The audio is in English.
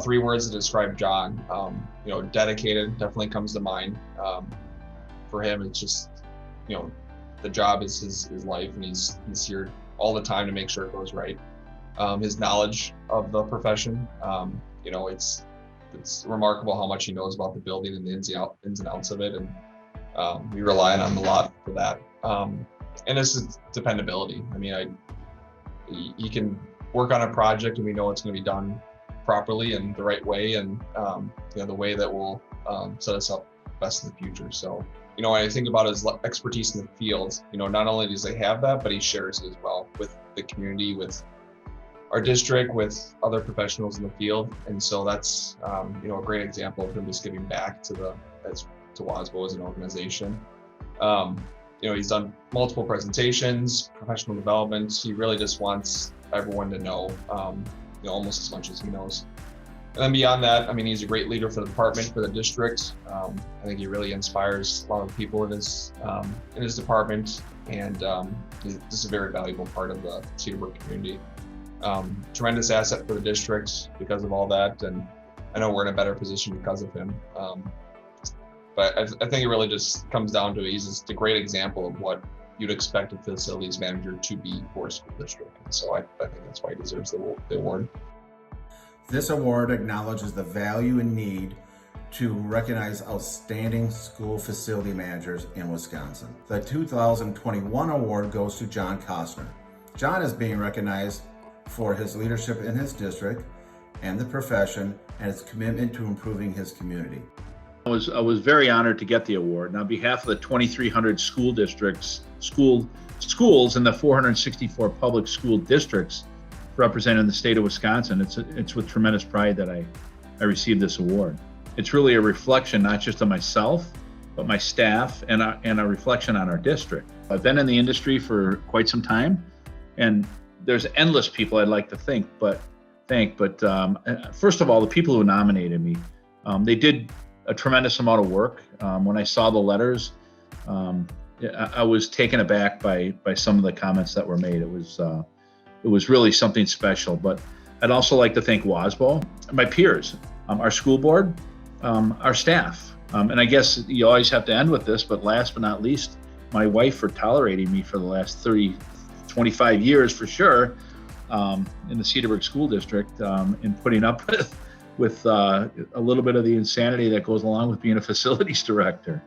Three words to describe John. Dedicated definitely comes to mind. For him, it's just, the job is his life, and he's here all the time to make sure it goes right. His knowledge of the profession, it's remarkable how much he knows about the building and the ins and outs of it, and we rely on him a lot for that. And this is dependability. I mean, he can work on a project, and we know it's going to be done properly and the right way, and the way that will set us up best in the future. So, when I think about his expertise in the field, not only does he have that, but he shares it as well with the community, with our district, with other professionals in the field. And so that's a great example of him just giving back to WASBO as an organization. He's done multiple presentations, professional development. He really just wants everyone to know, almost as much as he knows. And then beyond that, he's a great leader for the department, for the district. I think he really inspires a lot of people in his department, and he's just a very valuable part of the Cedarburg community. Tremendous asset for the district because of all that, and I know we're in a better position because of him. But I think it really just comes down to he's just a great example of what you'd expect a facilities manager to be for a school district. And so I think that's why he deserves the award. This award acknowledges the value and need to recognize outstanding school facility managers in Wisconsin. The 2021 award goes to John Koster. John is being recognized for his leadership in his district and the profession, and his commitment to improving his community. I was very honored to get the award. And on behalf of the 2,300 school districts, schools in the 464 public school districts representing the state of Wisconsin, it's with tremendous pride that I received this award. It's really a reflection not just of myself, but my staff, and a reflection on our district. I've been in the industry for quite some time, and there's endless people I'd like to thank, but first of all, the people who nominated me, they did a tremendous amount of work. When I saw the letters, I was taken aback by some of the comments that were made. It was really something special. But I'd also like to thank WASBO, my peers, our school board, our staff. And I guess you always have to end with this, but last but not least, my wife for tolerating me for the last 25 years for sure, in the Cedarburg School District, and putting up with a little bit of the insanity that goes along with being a facilities director.